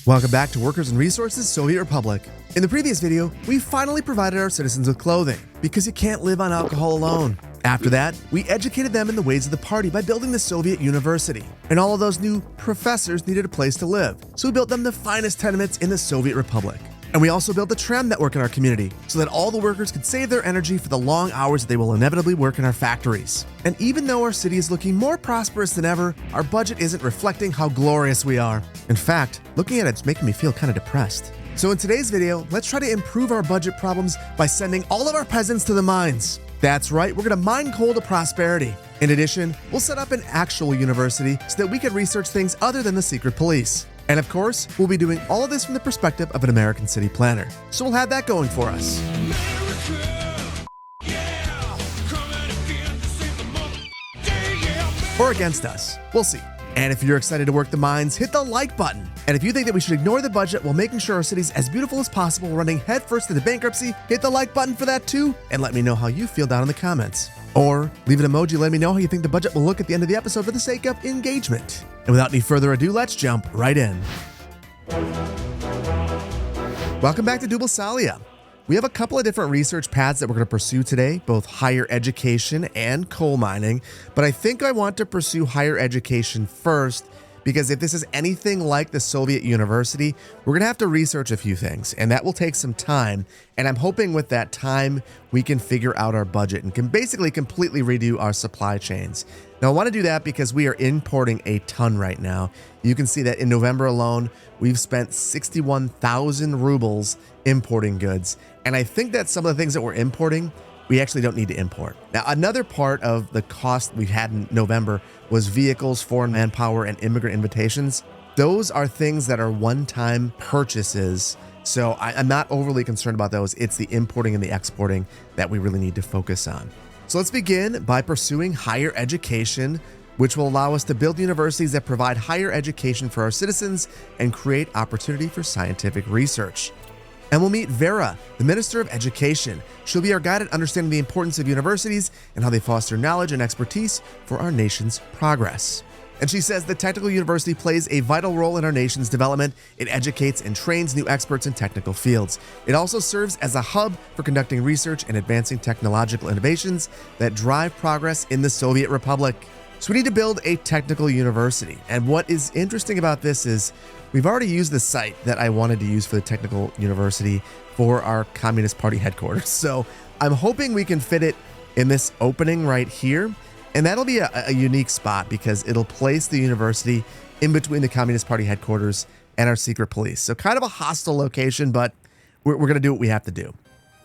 Welcome back to Workers and Resources, Soviet Republic. In the previous video, we finally provided our citizens with clothing, because you can't live on alcohol alone. After that, we educated them in the ways of the party by building the Soviet University. And all of those new professors needed a place to live, so we built them the finest tenements in the Soviet Republic. And we also built a tram network in our community so that all the workers could save their energy for the long hours that they will inevitably work in our factories. And even though our city is looking more prosperous than ever, our budget isn't reflecting how glorious we are. In fact, looking at it's making me feel kind of depressed. So in today's video, let's try to improve our budget problems by sending all of our peasants to the mines. That's right, we're gonna mine coal to prosperity. In addition, we'll set up an actual university so that we can research things other than the secret police. And of course, we'll be doing all of this from the perspective of an American city planner. So we'll have that going for us. Or against us, we'll see. And if you're excited to work the mines, hit the like button. And if you think that we should ignore the budget while making sure our city's as beautiful as possible, running headfirst into bankruptcy, hit the like button for that too, and let me know how you feel down in the comments. Or leave an emoji letting me know how you think the budget will look at the end of the episode for the sake of engagement. And without any further ado, let's jump right in. Welcome back to Dubalsalia. We have a couple of different research paths that we're going to pursue today, both higher education and coal mining. But I think I want to pursue higher education first, because if this is anything like the Soviet University, we're going to have to research a few things, and that will take some time. And I'm hoping with that time, we can figure out our budget and can basically completely redo our supply chains. Now, I want to do that because we are importing a ton right now. You can see that in November alone, we've spent 61,000 rubles importing goods. And I think that some of the things that we're importing, we actually don't need to import. Now, another part of the cost we had in November was vehicles, foreign manpower, and immigrant invitations. Those are things that are one-time purchases, so I'm not overly concerned about those. It's the importing and the exporting that we really need to focus on. So let's begin by pursuing higher education, which will allow us to build universities that provide higher education for our citizens and create opportunity for scientific research. And we'll meet Vera, the Minister of Education. She'll be our guide at understanding the importance of universities and how they foster knowledge and expertise for our nation's progress. And she says the technical university plays a vital role in our nation's development. It educates and trains new experts in technical fields. It also serves as a hub for conducting research and advancing technological innovations that drive progress in the Soviet Republic. So we need to build a technical university. And what is interesting about this is we've already used the site that I wanted to use for the technical university for our Communist Party headquarters. So I'm hoping we can fit it in this opening right here. And that'll be a unique spot because it'll place the university in between the Communist Party headquarters and our secret police. So kind of a hostile location, but we're going to do what we have to do.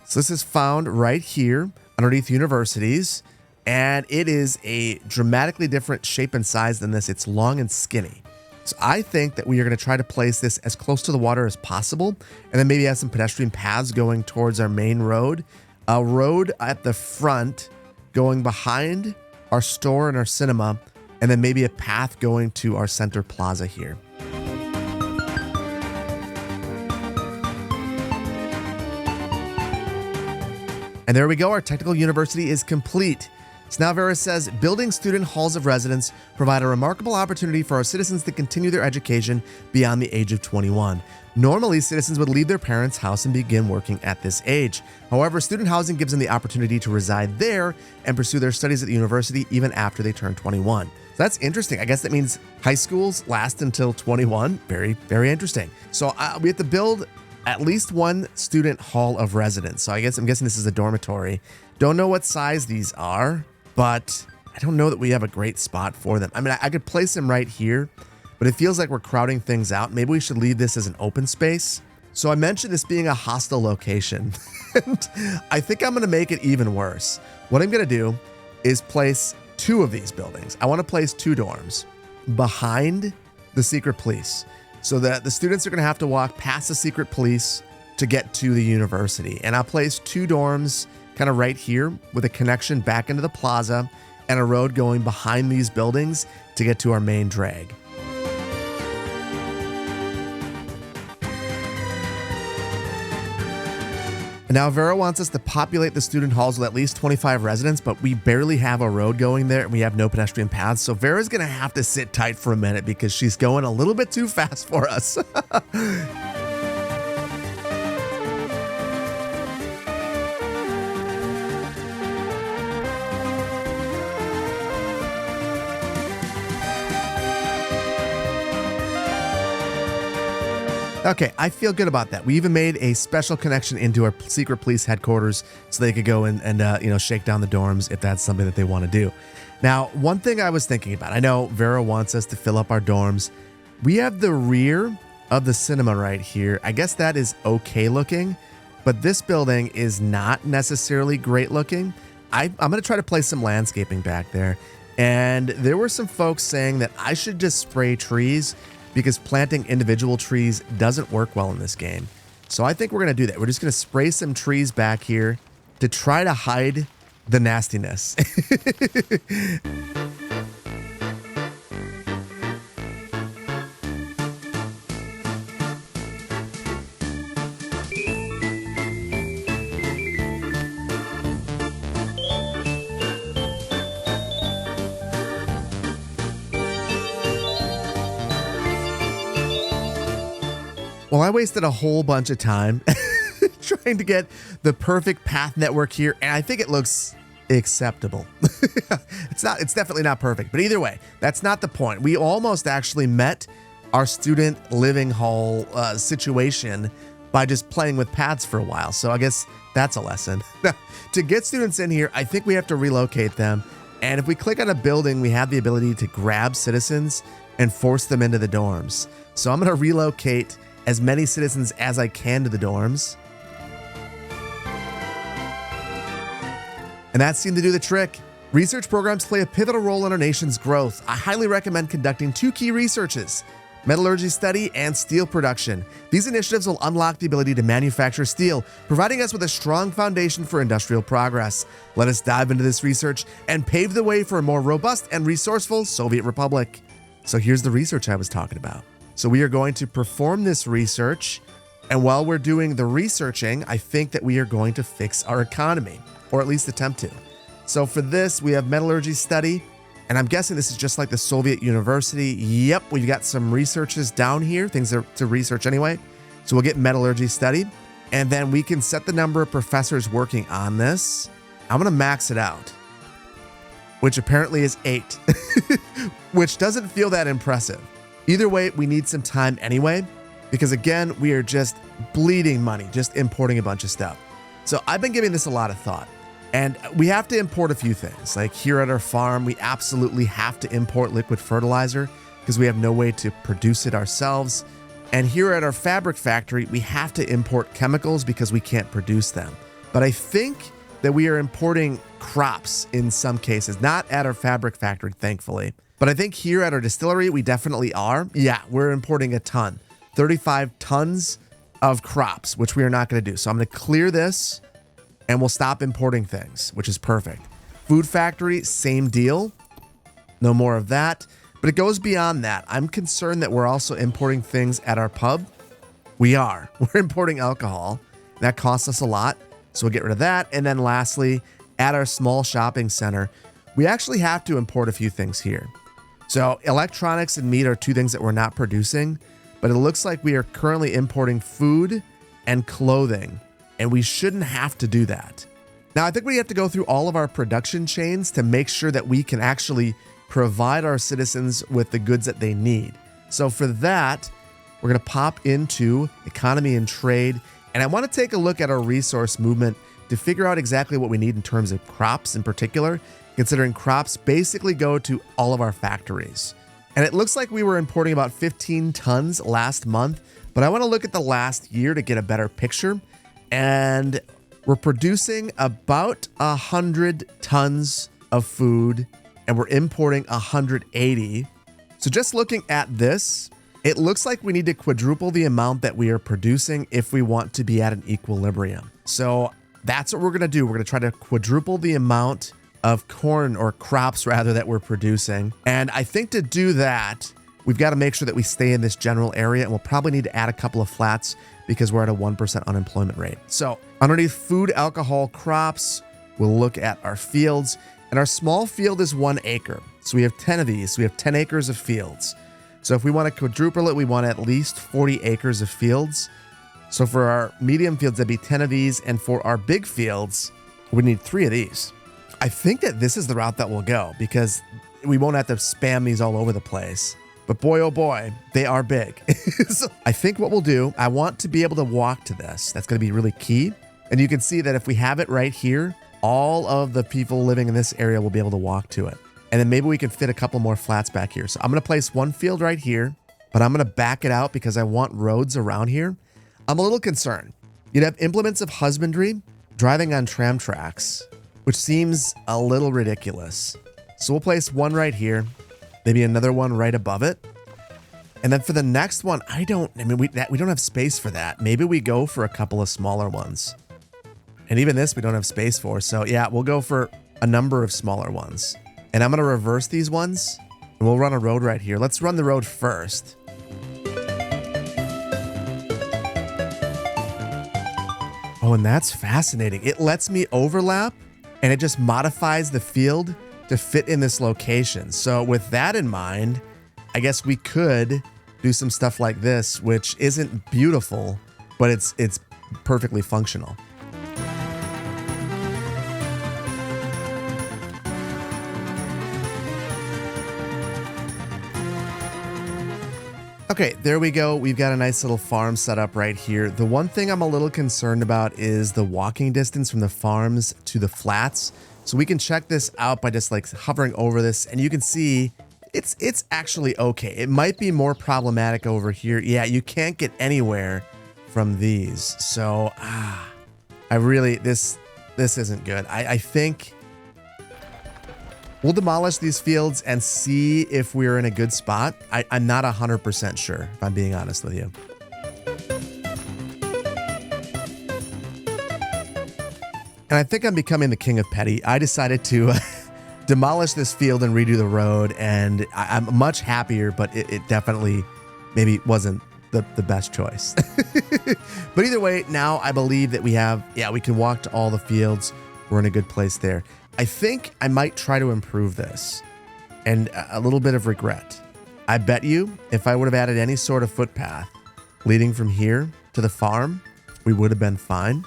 So this is found right here underneath universities. And it is a dramatically different shape and size than this. It's long and skinny. So I think that we are going to try to place this as close to the water as possible, and then maybe have some pedestrian paths going towards our main road, a road at the front going behind our store and our cinema, and then maybe a path going to our center plaza here. And there we go. Our technical university is complete. So now Vera says, building student halls of residence provide a remarkable opportunity for our citizens to continue their education beyond the age of 21. Normally, citizens would leave their parents' house and begin working at this age. However, student housing gives them the opportunity to reside there and pursue their studies at the university even after they turn 21. So that's interesting. I guess that means high schools last until 21. Very, very interesting. So we have to build at least one student hall of residence. So I'm guessing this is a dormitory. Don't know what size these are, but I don't know that we have a great spot for them. I mean, I could place them right here, but it feels like we're crowding things out. Maybe we should leave this as an open space. So I mentioned this being a hostile location, and I think I'm going to make it even worse. What I'm going to do is place two of these buildings. I want to place two dorms behind the secret police so that the students are going to have to walk past the secret police to get to the university. And I'll place two dorms kind of right here with a connection back into the plaza and a road going behind these buildings to get to our main drag. And now Vera wants us to populate the student halls with at least 25 residents, but we barely have a road going there and we have no pedestrian paths. So Vera's going to have to sit tight for a minute because she's going a little bit too fast for us. Okay, I feel good about that. We even made a special connection into our secret police headquarters so they could go and shake down the dorms if that's something that they want to do. Now, one thing I was thinking about, I know Vera wants us to fill up our dorms. We have the rear of the cinema right here. I guess that is okay looking, but this building is not necessarily great looking. I'm going to try to place some landscaping back there. And there were some folks saying that I should just spray trees because planting individual trees doesn't work well in this game. So I think we're going to do that. We're just going to spray some trees back here to try to hide the nastiness. Well, I wasted a whole bunch of time trying to get the perfect path network here, and I think it looks acceptable. It's definitely not perfect, but either way, that's not the point. We almost actually met our student living hall situation by just playing with paths for a while. So I guess that's a lesson. To get students in here, I think we have to relocate them. And if we click on a building, we have the ability to grab citizens and force them into the dorms. So I'm going to relocate as many citizens as I can to the dorms. And that seemed to do the trick. Research programs play a pivotal role in our nation's growth. I highly recommend conducting 2 key researches: metallurgy study and steel production. These initiatives will unlock the ability to manufacture steel, providing us with a strong foundation for industrial progress. Let us dive into this research and pave the way for a more robust and resourceful Soviet Republic. So here's the research I was talking about. So we are going to perform this research, and while we're doing the researching, I think that we are going to fix our economy, or at least attempt to. So for this, we have metallurgy study, and I'm guessing this is just like the Soviet University. Yep, we've got some researches down here, things to research anyway. So we'll get metallurgy study, and then we can set the number of professors working on this. I'm gonna max it out, which apparently is 8, which doesn't feel that impressive. Either way, we need some time anyway, because again, we are just bleeding money, just importing a bunch of stuff. So I've been giving this a lot of thought, and we have to import a few things. Like here at our farm, we absolutely have to import liquid fertilizer because we have no way to produce it ourselves. And here at our fabric factory, we have to import chemicals because we can't produce them. But I think that we are importing crops in some cases, not at our fabric factory, thankfully. But I think here at our distillery, we definitely are. Yeah, we're importing a ton, 35 tons of crops, which we are not going to do. So I'm going to clear this and we'll stop importing things, which is perfect. Food factory, same deal. No more of that. But it goes beyond that. I'm concerned that we're also importing things at our pub. We are. We're importing alcohol. That costs us a lot. So we'll get rid of that. And then lastly, at our small shopping center, we actually have to import a few things here. So electronics and meat are 2 things that we're not producing, but it looks like we are currently importing food and clothing, and we shouldn't have to do that. Now, I think we have to go through all of our production chains to make sure that we can actually provide our citizens with the goods that they need. So for that, we're going to pop into economy and trade, and I want to take a look at our resource movement to figure out exactly what we need in terms of crops in particular, considering crops basically go to all of our factories. And it looks like we were importing about 15 tons last month, but I want to look at the last year to get a better picture. And we're producing about 100 tons of food, and we're importing 180. So just looking at this, it looks like we need to quadruple the amount that we are producing if we want to be at an equilibrium. So that's what we're going to do. We're going to try to quadruple the amount of corn, or crops rather, that we're producing. And I think to do that, we've got to make sure that we stay in this general area, and we'll probably need to add a couple of flats because we're at a 1% unemployment rate. So underneath food, alcohol, crops, we'll look at our fields, and our small field is 1 acre. So we have 10 of these. So we have 10 acres of fields. So if we want to quadruple it, we want at least 40 acres of fields. So for our medium fields, that'd be 10 of these. And for our big fields, we need 3 of these. I think that this is the route that we'll go because we won't have to spam these all over the place. But boy, oh boy, they are big. So I think what we'll do, I want to be able to walk to this. That's going to be really key. And you can see that if we have it right here, all of the people living in this area will be able to walk to it. And then maybe we can fit a couple more flats back here. So I'm going to place 1 field right here, but I'm going to back it out because I want roads around here. I'm a little concerned. You'd have implements of husbandry driving on tram tracks, which seems a little ridiculous. So we'll place 1 right here, maybe another one right above it. And then for the next one, we don't have space for that. Maybe we go for a couple of smaller ones. And even this we don't have space for. So yeah, we'll go for a number of smaller ones. And I'm going to reverse these ones and we'll run a road right here. Let's run the road first. Oh, and that's fascinating. It lets me overlap and it just modifies the field to fit in this location. So with that in mind, I guess we could do some stuff like this, which isn't beautiful, but it's perfectly functional. Okay, there we go. We've got a nice little farm set up right here. The one thing I'm a little concerned about is the walking distance from the farms to the flats. So we can check this out by just like hovering over this, and you can see it's actually okay. It might be more problematic over here. Yeah, you can't get anywhere from these. So I really this isn't good. I think we'll demolish these fields and see if we're in a good spot. I'm not 100% sure, if I'm being honest with you. And I think I'm becoming the king of petty. I decided to demolish this field and redo the road, and I'm much happier, but it definitely maybe wasn't the best choice. But either way, now I believe that we can walk to all the fields. We're in a good place there. I think I might try to improve this, and a little bit of regret. I bet you if I would have added any sort of footpath leading from here to the farm, we would have been fine.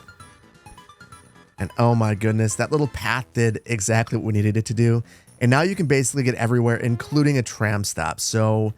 And oh my goodness, that little path did exactly what we needed it to do. And now you can basically get everywhere, including a tram stop. So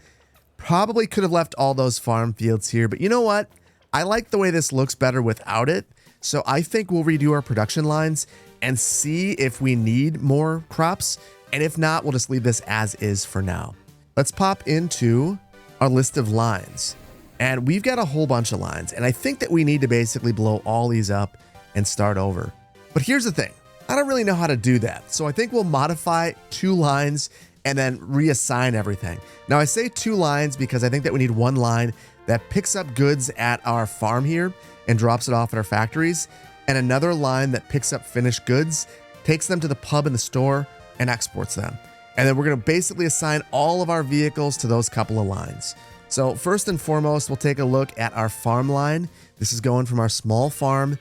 probably could have left all those farm fields here, but you know what? I like the way this looks better without it. So I think we'll redo our production lines and see if we need more crops. And if not, we'll just leave this as is for now. Let's pop into our list of lines. And we've got a whole bunch of lines. And I think that we need to basically blow all these up and start over. But here's the thing. I don't really know how to do that. So I think we'll modify 2 lines and then reassign everything. Now I say 2 lines because I think that we need 1 line that picks up goods at our farm here and drops it off at our factories, and another line that picks up finished goods, takes them to the pub and the store, and exports them. And then we're going to basically assign all of our vehicles to those couple of lines. So first and foremost, we'll take a look at our farm line. This is going from our small farm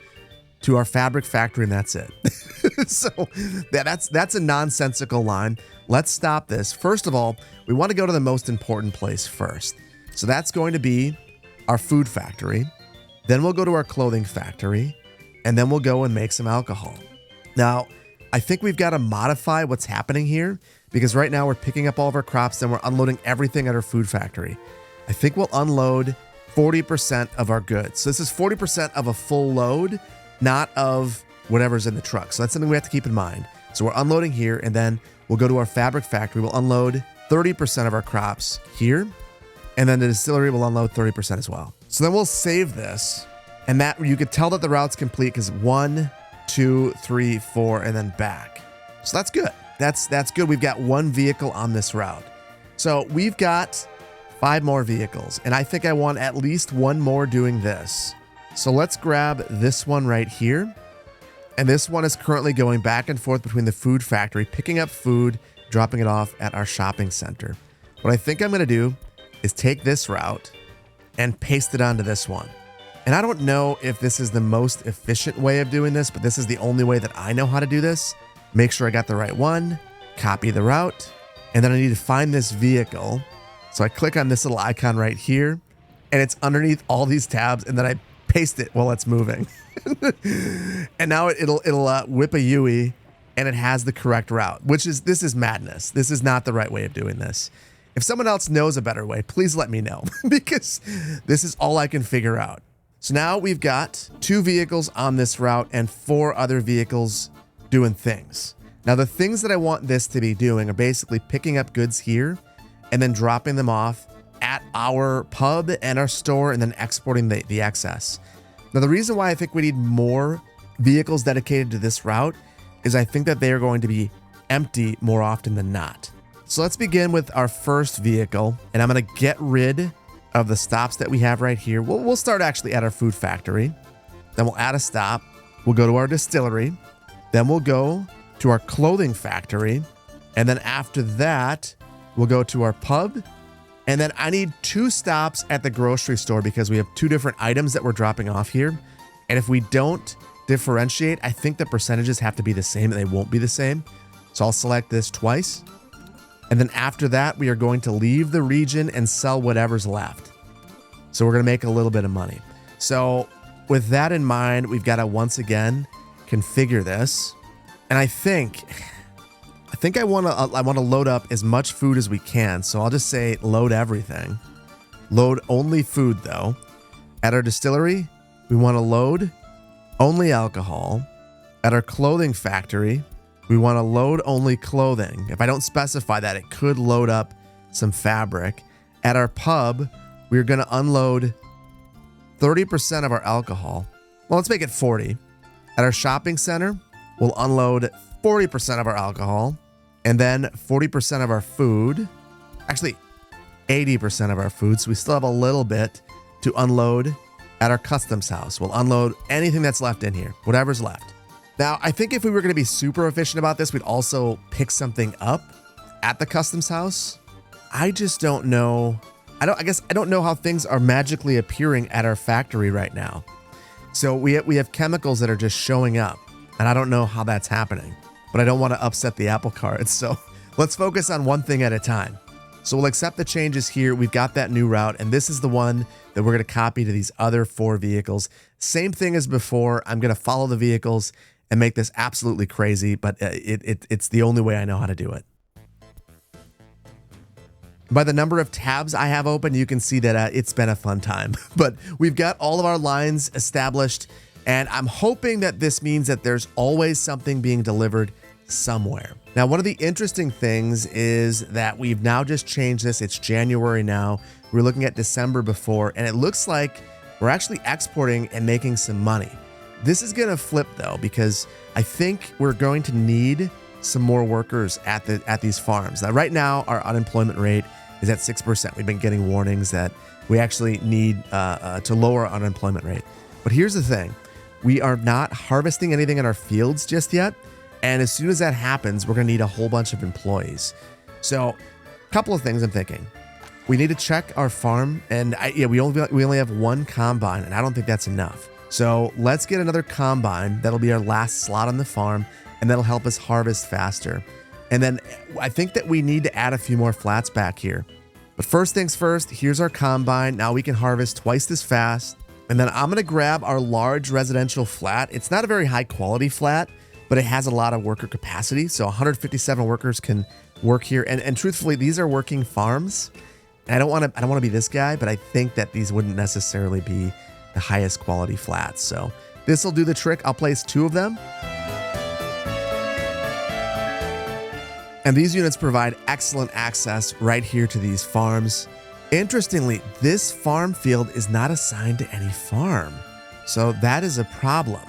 to our fabric factory, and that's it. So that's a nonsensical line. Let's stop this. First of all, we want to go to the most important place first. So that's going to be our food factory. Then we'll go to our clothing factory, and then we'll go and make some alcohol. Now, I think we've got to modify what's happening here because right now we're picking up all of our crops and we're unloading everything at our food factory. I think we'll unload 40% of our goods. So this is 40% of a full load, not of whatever's in the truck. So that's something we have to keep in mind. So we're unloading here, and then we'll go to our fabric factory. We'll unload 30% of our crops here, and then the distillery will unload 30% as well. So then we'll save this, and that you could tell that the route's complete because 1, 2, 3, 4, and then back. So that's good. That's good. We've got 1 vehicle on this route. So we've got 5 more vehicles, and I think I want at least 1 more doing this. So let's grab this one right here. And this one is currently going back and forth between the food factory, picking up food, dropping it off at our shopping center. What I think I'm going to do is take this route and paste it onto this one. And I don't know if this is the most efficient way of doing this, but this is the only way that I know how to do this. Make sure I got the right one, copy the route, and then I need to find this vehicle. So I click on this little icon right here, and it's underneath all these tabs, and then I paste it while it's moving. And now it'll whip a UE, and it has the correct route, this is madness. This is not the right way of doing this. If someone else knows a better way, please let me know, because this is all I can figure out. So now we've got 2 vehicles on this route and 4 other vehicles doing things. Now the things that I want this to be doing are basically picking up goods here and then dropping them off at our pub and our store and then exporting the excess. Now the reason why I think we need more vehicles dedicated to this route is I think that they are going to be empty more often than not. So let's begin with our first vehicle, and I'm going to get rid of the stops that we have right here. We'll start actually at our food factory. Then we'll add a stop. We'll go to our distillery. Then we'll go to our clothing factory. And then after that, we'll go to our pub. And then I need 2 stops at the grocery store because we have 2 different items that we're dropping off here. And if we don't differentiate, I think the percentages have to be the same and they won't be the same. So I'll select this twice. And then after that, we are going to leave the region and sell whatever's left. So we're going to make a little bit of money. So with that in mind, we've got to once again configure this. And I think I want to load up as much food as we can. So I'll just say load everything. Load only food though. At our distillery, we want to load only alcohol. At our clothing factory, we want to load only clothing. If I don't specify that, it could load up some fabric. At our pub, we're going to unload 30% of our alcohol. Well, let's make it 40. At our shopping center, we'll unload 40% of our alcohol and then 40% of our food. Actually, 80% of our food. So we still have a little bit to unload at our customs house. We'll unload anything that's left in here, whatever's left. Now, I think if we were going to be super efficient about this, we'd also pick something up at the customs house. I just don't know. I guess I don't know how things are magically appearing at our factory right now. So we have chemicals that are just showing up, and I don't know how that's happening, but I don't want to upset the apple cart. So let's focus on one thing at a time. So we'll accept the changes here. We've got that new route, and this is the one that we're going to copy to these other 4 vehicles. Same thing as before. I'm going to follow the vehicles and make this absolutely crazy, but it's the only way I know how to do it. By the number of tabs I have open, you can see that it's been a fun time. But we've got all of our lines established, and I'm hoping that this means that there's always something being delivered somewhere. Now, one of the interesting things is that we've now just changed this. It's January now. We were looking at December before, and it looks like we're actually exporting and making some money. This is going to flip though, because I think we're going to need some more workers at these farms. Now, right now, our unemployment rate is at 6%. We've been getting warnings that we actually need to lower our unemployment rate. But here's the thing. We are not harvesting anything in our fields just yet. And as soon as that happens, we're going to need a whole bunch of employees. So a couple of things I'm thinking. We need to check our farm. And we only have 1 combine, and I don't think that's enough. So let's get another combine. That'll be our last slot on the farm, and that'll help us harvest faster. And then I think that we need to add a few more flats back here. But first things first, here's our combine. Now we can harvest twice this fast. And then I'm going to grab our large residential flat. It's not a very high quality flat, but it has a lot of worker capacity. So 157 workers can work here. And truthfully, these are working farms. And I don't want to be this guy, but I think that these wouldn't necessarily be the highest quality flats. So this will do the trick. I'll place 2 of them. And these units provide excellent access right here to these farms. Interestingly, this farm field is not assigned to any farm. So that is a problem.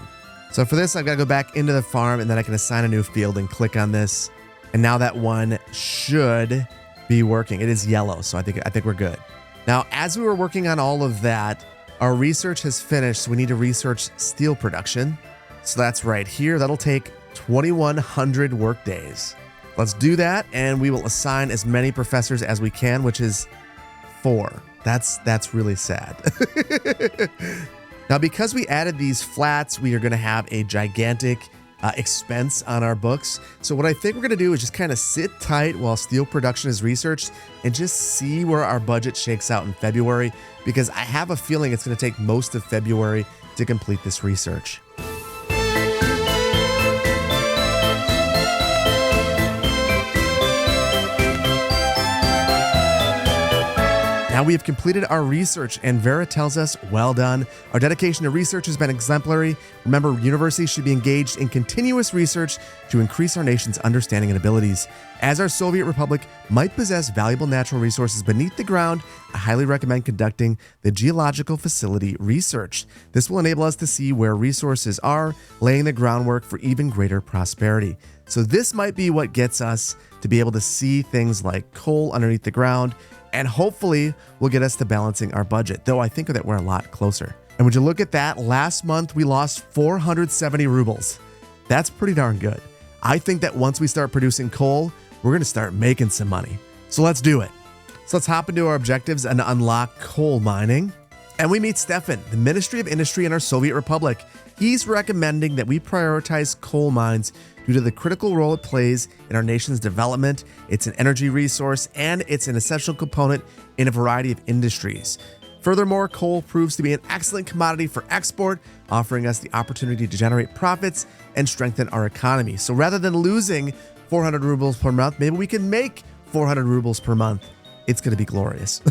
So for this, I've got to go back into the farm, and then I can assign a new field and click on this. And now that one should be working. It is yellow, so I think we're good. Now, as we were working on all of that, our research has finished, so we need to research steel production. So that's right here. That'll take 2,100 work days. Let's do that, and we will assign as many professors as we can, which is 4. That's really sad. Now, because we added these flats, we are going to have a gigantic expense on our books. So what I think we're going to do is just kind of sit tight while steel production is researched and just see where our budget shakes out in February, because I have a feeling it's going to take most of February to complete this research. Now we have completed our research, and Vera tells us, well done. Our dedication to research has been exemplary. Remember, universities should be engaged in continuous research to increase our nation's understanding and abilities. As our Soviet Republic might possess valuable natural resources beneath the ground, I highly recommend conducting the geological facility research. This will enable us to see where resources are, laying the groundwork for even greater prosperity. So this might be what gets us to be able to see things like coal underneath the ground, and hopefully will get us to balancing our budget, though I think that we're a lot closer. And would you look at that? Last month, we lost 470 rubles. That's pretty darn good. I think that once we start producing coal, we're gonna start making some money. So let's do it. So let's hop into our objectives and unlock coal mining. And we meet Stephan, the Ministry of Industry in our Soviet Republic. He's recommending that we prioritize coal mines due to the critical role it plays in our nation's development. It's an energy resource, and it's an essential component in a variety of industries. Furthermore, coal proves to be an excellent commodity for export, offering us the opportunity to generate profits and strengthen our economy. So rather than losing 400 rubles per month, maybe we can make 400 rubles per month. It's going to be glorious.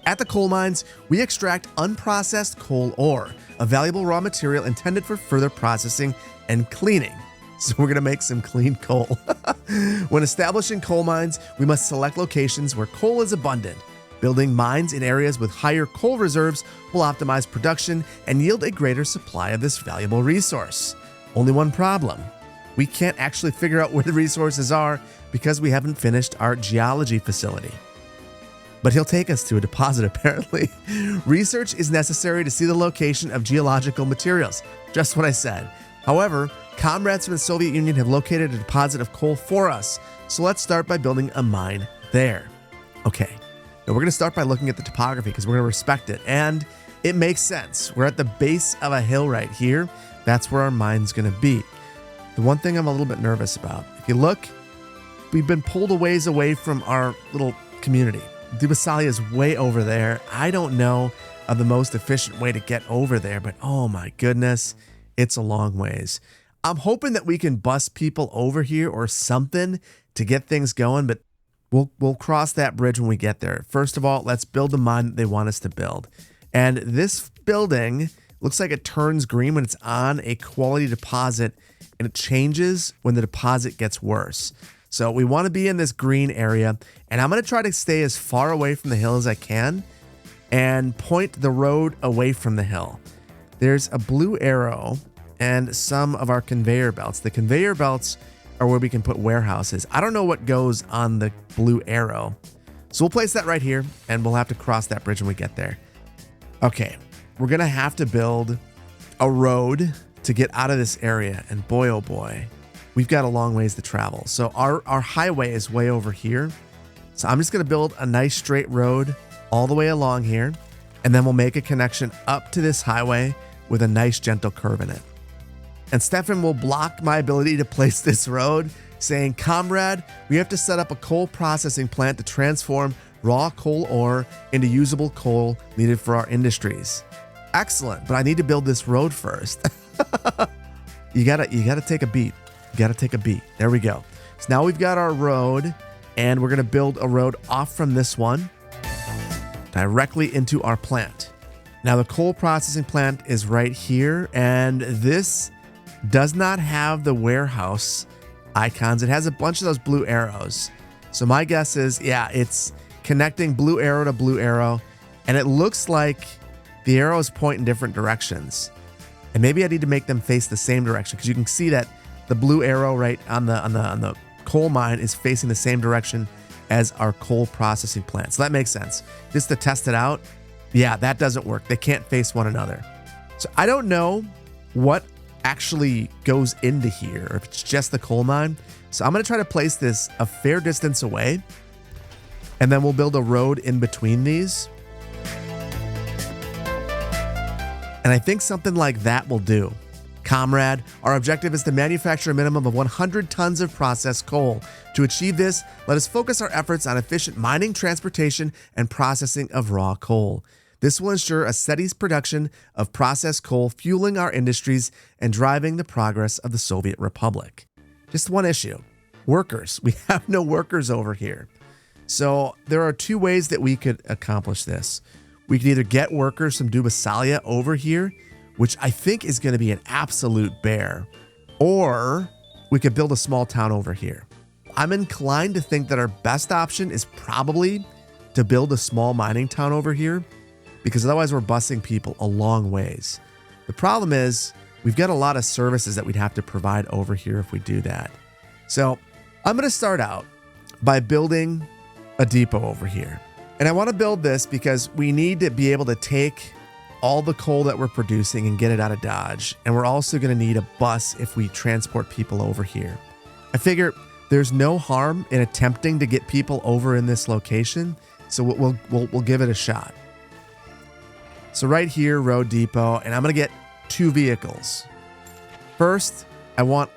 At the coal mines, we extract unprocessed coal ore, a valuable raw material intended for further processing and cleaning. So we're going to make some clean coal. When establishing coal mines, we must select locations where coal is abundant. Building mines in areas with higher coal reserves will optimize production and yield a greater supply of this valuable resource. Only one problem. We can't actually figure out where the resources are because we haven't finished our geology facility. But he'll take us to a deposit, apparently. Research is necessary to see the location of geological materials. Just what I said. However, comrades from the Soviet Union have located a deposit of coal for us. So let's start by building a mine there. Okay, now we're going to start by looking at the topography because we're going to respect it. And it makes sense. We're at the base of a hill right here. That's where our mine's going to be. The one thing I'm a little bit nervous about, if you look, we've been pulled a ways away from our little community. Dubasalia is way over there. I don't know of the most efficient way to get over there, but oh my goodness, it's a long ways. I'm hoping that we can bus people over here or something to get things going, but we'll cross that bridge when we get there. First of all, let's build the mine that they want us to build. And this building looks like it turns green when it's on a quality deposit, and it changes when the deposit gets worse. So we want to be in this green area, and I'm going to try to stay as far away from the hill as I can and point the road away from the hill. There's a blue arrow and some of our conveyor belts. The conveyor belts are where we can put warehouses. I don't know what goes on the blue arrow. So we'll place that right here, and we'll have to cross that bridge when we get there. Okay, we're going to have to build a road to get out of this area, and boy, oh boy, we've got a long ways to travel. So our highway is way over here. So I'm just going to build a nice straight road all the way along here, and then we'll make a connection up to this highway with a nice gentle curve in it. And Stephan will block my ability to place this road, saying, "Comrade, we have to set up a coal processing plant to transform raw coal ore into usable coal needed for our industries." Excellent, but I need to build this road first. You gotta take a beat. You gotta take a beat. There we go. So now we've got our road, and we're gonna build a road off from this one directly into our plant. Now the coal processing plant is right here, and this does not have the warehouse icons. It has a bunch of those blue arrows. So my guess is, yeah, it's connecting blue arrow to blue arrow, and it looks like the arrows point in different directions. And maybe I need to make them face the same direction, because you can see that the blue arrow right on the coal mine is facing the same direction as our coal processing plant. So that makes sense. Just to test it out, yeah, that doesn't work. They can't face one another. So I don't know what actually goes into here, or if it's just the coal mine. So I'm going to try to place this a fair distance away, and And then we'll build a road in between these. And I think something like that will do. Comrade, our objective is to manufacture a minimum of 100 tons of processed coal. To achieve this, let us focus our efforts on efficient mining, transportation, and processing of raw coal. This will ensure a steady production of processed coal, fueling our industries and driving the progress of the Soviet Republic. Just one issue. Workers. We have no workers over here. So there are two ways that we could accomplish this. We could either get workers from Dubasalia over here, which I think is going to be an absolute bear, or we could build a small town over here. I'm inclined to think that our best option is probably to build a small mining town over here, because otherwise we're busing people a long ways. The problem is we've got a lot of services that we'd have to provide over here if we do that. So I'm going to start out by building a depot over here. And I want to build this because we need to be able to take all the coal that we're producing and get it out of Dodge. And we're also going to need a bus if we transport people over here. I figure there's no harm in attempting to get people over in this location. So we'll give it a shot. So right here, road depot, and I'm going to get 2 vehicles. First, I want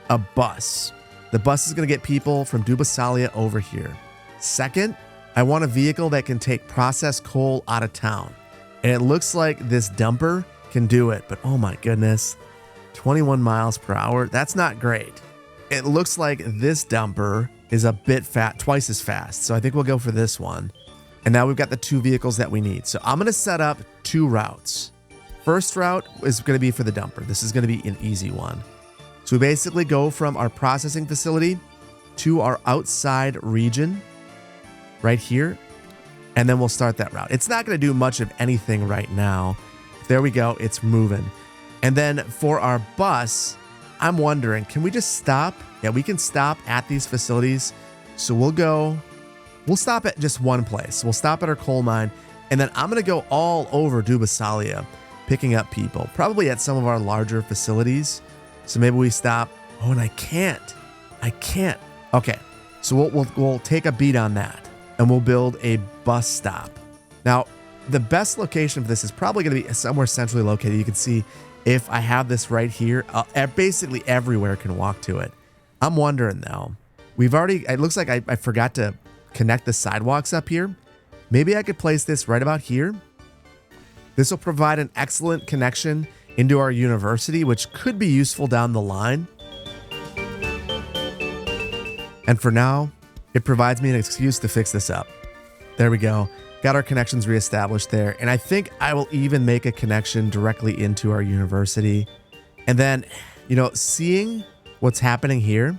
a bus. The bus is going to get people from Dubasalia over here. Second, I want a vehicle that can take processed coal out of town. And it looks like this dumper can do it, but oh my goodness, 21 miles per hour, that's not great. It looks like this dumper is a bit fat, twice as fast. So I think we'll go for this one. And now we've got the 2 vehicles that we need. So I'm going to set up 2 routes. First route is going to be for the dumper. This is going to be an easy one. So we basically go from our processing facility to our outside region right here. And then we'll start that route. It's not going to do much of anything right now. There we go. It's moving. And then for our bus, I'm wondering, can we just stop? Yeah, we can stop at these facilities. So we'll stop at just one place. We'll stop at our coal mine. And then I'm going to go all over Dubasalia, picking up people, probably at some of our larger facilities. So maybe we stop. Oh, and I can't. Okay. So we'll take a beat on that. And we'll build a bus stop. Now, the best location for this is probably going to be somewhere centrally located. You can see if I have this right here, basically everywhere can walk to it. I'm wondering though, it looks like I forgot to connect the sidewalks up here. Maybe I could place this right about here. This will provide an excellent connection into our university, which could be useful down the line. And for now, it provides me an excuse to fix this up. There we go. Got our connections reestablished there. And I think I will even make a connection directly into our university. And then, seeing what's happening here,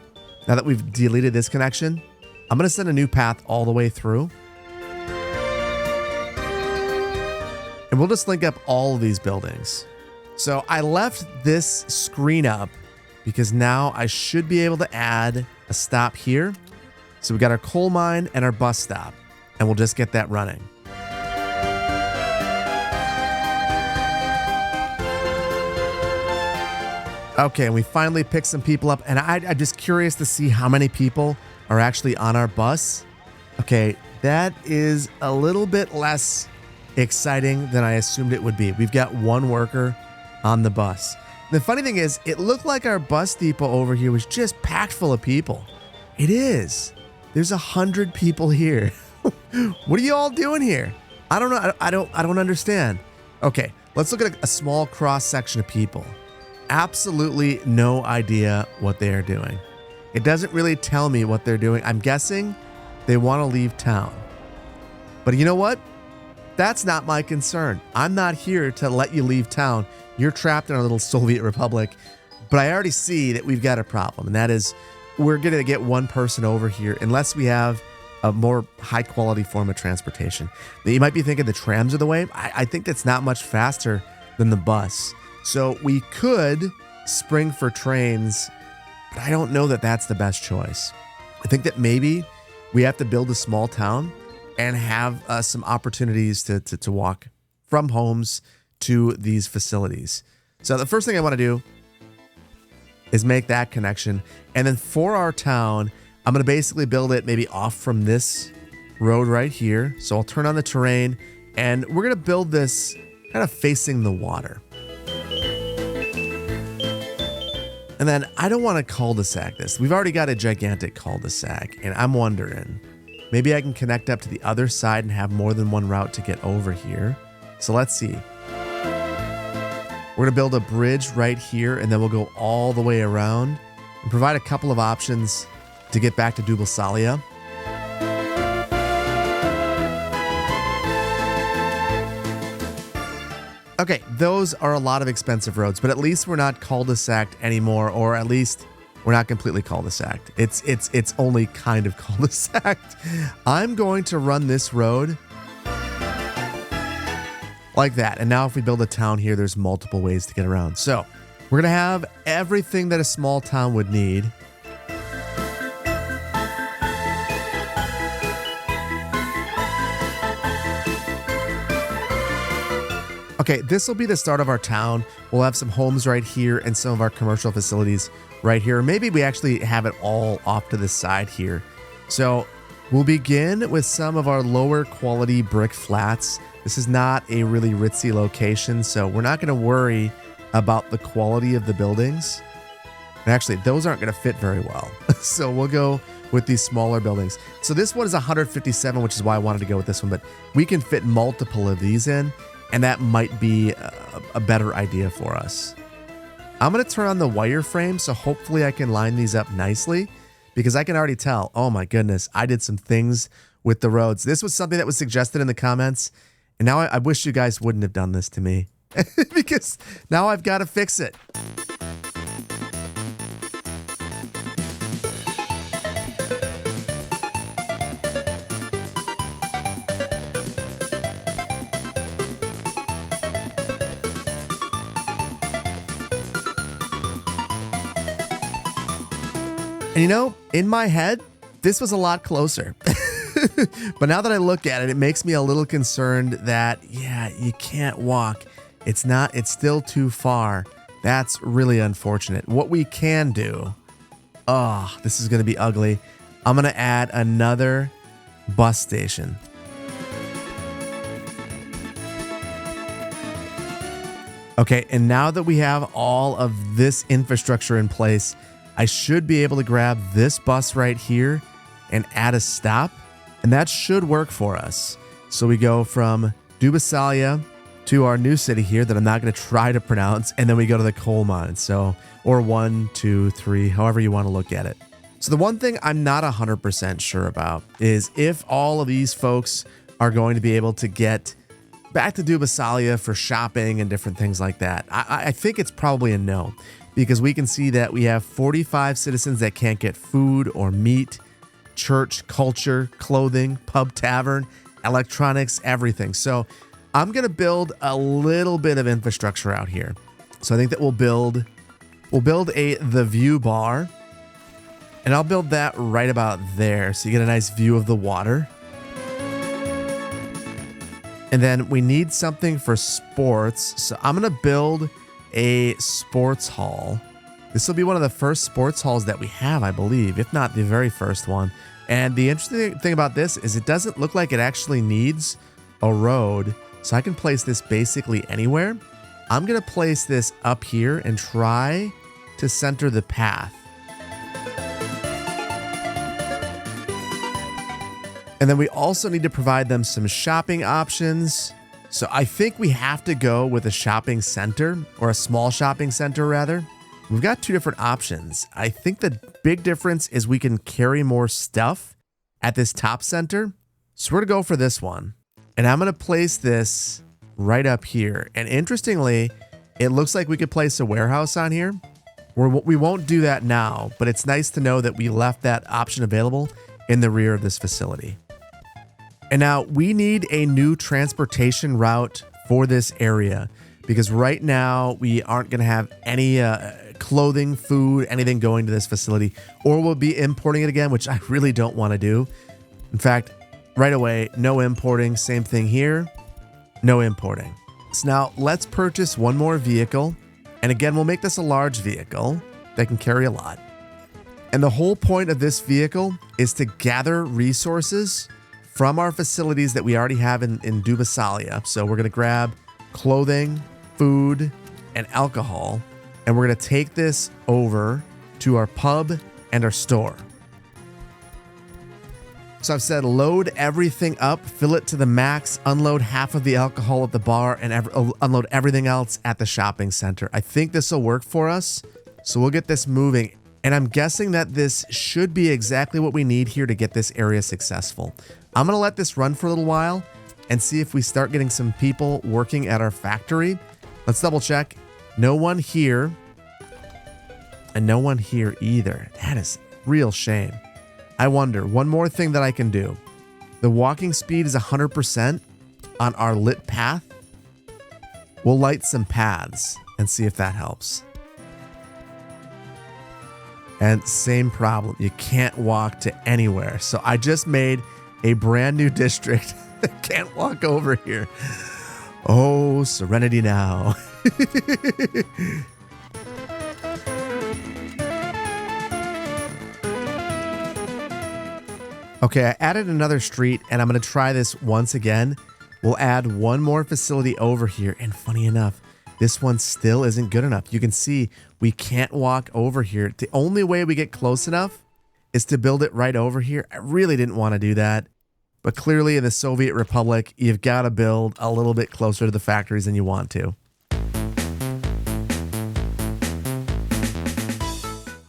now that we've deleted this connection, I'm going to send a new path all the way through. And we'll just link up all of these buildings. So I left this screen up because now I should be able to add a stop here. So we got our coal mine and our bus stop, and we'll just get that running. Okay, and we finally picked some people up, and I'm just curious to see how many people are actually on our bus. Okay, that is a little bit less exciting than I assumed it would be. We've got 1 worker on the bus. The funny thing is, it looked like our bus depot over here was just packed full of people. It is. There's 100 people here. What are you all doing here? I don't know. I don't understand. Okay, let's look at a small cross section of people. Absolutely no idea what they are doing. It doesn't really tell me what they're doing. I'm guessing they want to leave town. But you know what? That's not my concern. I'm not here to let you leave town. You're trapped in our little Soviet Republic. But I already see that we've got a problem, and that is we're going to get 1 person over here unless we have a more high quality form of transportation. Now, you might be thinking the trams are the way. I think that's not much faster than the bus. So we could spring for trains, but I don't know that that's the best choice. I think that maybe we have to build a small town and have some opportunities to walk from homes to these facilities. So the first thing I want to do is make that connection. And then for our town, I'm going to basically build it maybe off from this road right here. So I'll turn on the terrain and we're going to build this kind of facing the water. And then I don't want to cul-de-sac this. We've already got a gigantic cul-de-sac, and I'm wondering, maybe I can connect up to the other side and have more than one route to get over here. So let's see. We're going to build a bridge right here, and then we'll go all the way around and provide a couple of options to get back to Dubalsalia. Okay, those are a lot of expensive roads, but at least we're not cul-de-saced anymore, or at least we're not completely cul-de-saced. It's only kind of cul-de-saced. I'm going to run this road like that. And now if we build a town here, there's multiple ways to get around. So we're going to have everything that a small town would need. Okay, this will be the start of our town. We'll have some homes right here and some of our commercial facilities right here. Maybe we actually have it all off to the side here. So we'll begin with some of our lower quality brick flats. This is not a really ritzy location, so we're not going to worry about the quality of the buildings. And actually, those aren't going to fit very well. So we'll go with these smaller buildings. So this one is 157, which is why I wanted to go with this one, but we can fit multiple of these in. And that might be a better idea for us. I'm going to turn on the wireframe, so hopefully I can line these up nicely, because I can already tell, oh my goodness, I did some things with the roads. This was something that was suggested in the comments, and now I wish you guys wouldn't have done this to me, because now I've got to fix it. And you know, in my head, this was a lot closer. But now that I look at it, it makes me a little concerned that, yeah, you can't walk. It's still too far. That's really unfortunate. What we can do, oh, this is going to be ugly. I'm going to add another bus station. Okay, and now that we have all of this infrastructure in place, I should be able to grab this bus right here and add a stop, and that should work for us. So we go from Dubalsalia to our new city here that I'm not going to try to pronounce, and then we go to the coal mine. So, or 1, 2, 3, however you want to look at it. So the one thing I'm not 100% sure about is if all of these folks are going to be able to get back to Dubalsalia for shopping and different things like that. I think it's probably a no, because we can see that we have 45 citizens that can't get food or meat, church, culture, clothing, pub, tavern, electronics, everything. So I'm going to build a little bit of infrastructure out here. So I think that we'll build the view bar, and I'll build that right about there. So you get a nice view of the water. And then we need something for sports. So I'm going to build a sports hall. This will be one of the first sports halls that we have, I believe, if not the very first one. And the interesting thing about this is it doesn't look like it actually needs a road. So I can place this basically anywhere. I'm going to place this up here and try to center the path. And then we also need to provide them some shopping options. So I think we have to go with a shopping center, or a small shopping center rather. We've got two different options. I think the big difference is we can carry more stuff at this top center. So we're going to go for this one. And I'm going to place this right up here. And interestingly, it looks like we could place a warehouse on here. We won't do that now, but it's nice to know that we left that option available in the rear of this facility. And now we need a new transportation route for this area, because right now we aren't going to have any clothing, food, anything going to this facility, or we'll be importing it again, which I really don't want to do. In fact, right away, no importing. Same thing here. No importing. So now let's purchase one more vehicle. And again, we'll make this a large vehicle that can carry a lot. And the whole point of this vehicle is to gather resources from our facilities that we already have in Dubasalia. So we're going to grab clothing, food, and alcohol, and we're going to take this over to our pub and our store. So I've said load everything up, fill it to the max, unload half of the alcohol at the bar, and unload everything else at the shopping center. I think this will work for us, so we'll get this moving. And I'm guessing that this should be exactly what we need here to get this area successful. I'm going to let this run for a little while and see if we start getting some people working at our factory. Let's double check. No one here, and no one here either. That is a real shame. I wonder, one more thing that I can do. The walking speed is 100% on our lit path. We'll light some paths and see if that helps. And same problem. You can't walk to anywhere. So I just made a brand new district that can't walk over here. Oh, serenity now. Okay, I added another street, and I'm going to try this once again. We'll add one more facility over here, and funny enough, this one still isn't good enough. You can see we can't walk over here. The only way we get close enough is to build it right over here. I really didn't want to do that, but clearly in the Soviet Republic, you've got to build a little bit closer to the factories than you want to.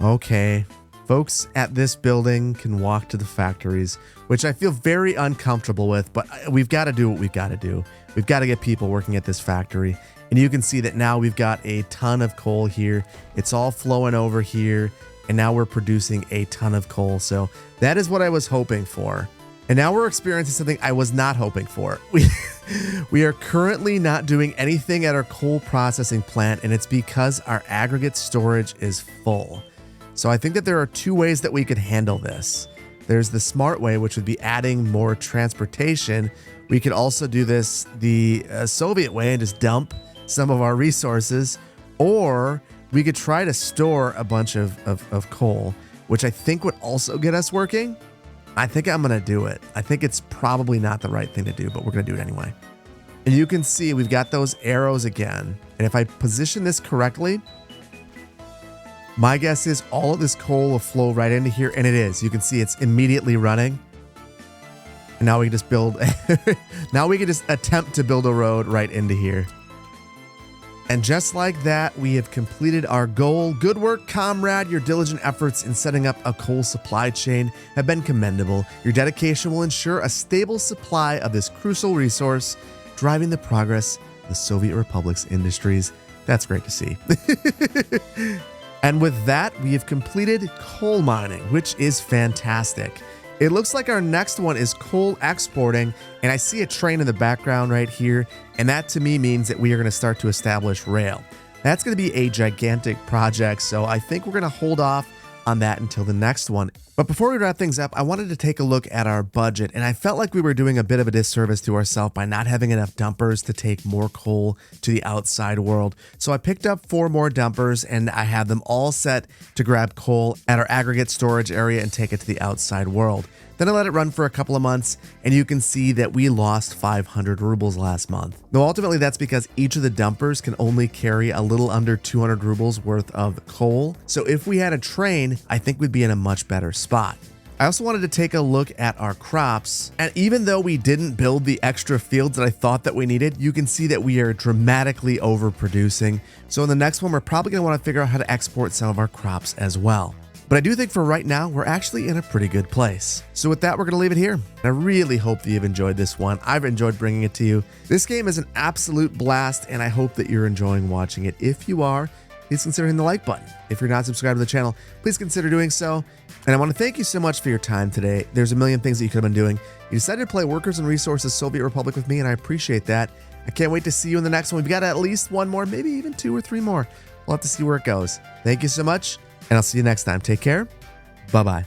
Okay. Folks at this building can walk to the factories, which I feel very uncomfortable with, but we've got to do what we've got to do. We've got to get people working at this factory. And you can see that now we've got a ton of coal here. It's all flowing over here. And now we're producing a ton of coal. So that is what I was hoping for. And now we're experiencing something I was not hoping for. We are currently not doing anything at our coal processing plant, and it's because our aggregate storage is full. So I think that there are two ways that we could handle this. There's the smart way, which would be adding more transportation. We could also do this the Soviet way and just dump some of our resources. Or we could try to store a bunch of coal, which I think would also get us working. I think I'm going to do it. I think it's probably not the right thing to do, but we're going to do it anyway. And you can see we've got those arrows again. And if I position this correctly, my guess is all of this coal will flow right into here, and it is. You can see it's immediately running. And now we can just build, now we can just attempt to build a road right into here. And just like that, we have completed our goal. Good work, comrade. Your diligent efforts in setting up a coal supply chain have been commendable. Your dedication will ensure a stable supply of this crucial resource, driving the progress of the Soviet Republic's industries. That's great to see. And with that, we have completed coal mining, which is fantastic. It looks like our next one is coal exporting, and I see a train in the background right here, and that to me means that we are going to start to establish rail. That's going to be a gigantic project, so I think we're going to hold off on that until the next one. But before we wrap things up, I wanted to take a look at our budget, and I felt like we were doing a bit of a disservice to ourselves by not having enough dumpers to take more coal to the outside world. So I picked up 4 more dumpers, and I have them all set to grab coal at our aggregate storage area and take it to the outside world. Then I let it run for a couple of months, and you can see that we lost 500 rubles last month. Though ultimately that's because each of the dumpers can only carry a little under 200 rubles worth of coal. So if we had a train, I think we'd be in a much better spot. I also wanted to take a look at our crops, and even though we didn't build the extra fields that I thought that we needed, you can see that we are dramatically overproducing. So in the next one, we're probably going to want to figure out how to export some of our crops as well. But I do think for right now, we're actually in a pretty good place. So with that, we're going to leave it here. I really hope that you've enjoyed this one. I've enjoyed bringing it to you. This game is an absolute blast, and I hope that you're enjoying watching it. If you are, please consider hitting the like button. If you're not subscribed to the channel, please consider doing so. And I want to thank you so much for your time today. There's a million things that you could have been doing. You decided to play Workers and Resources Soviet Republic with me, and I appreciate that. I can't wait to see you in the next one. We've got at least one more, maybe even 2 or 3 more. We'll have to see where it goes. Thank you so much, and I'll see you next time. Take care. Bye-bye.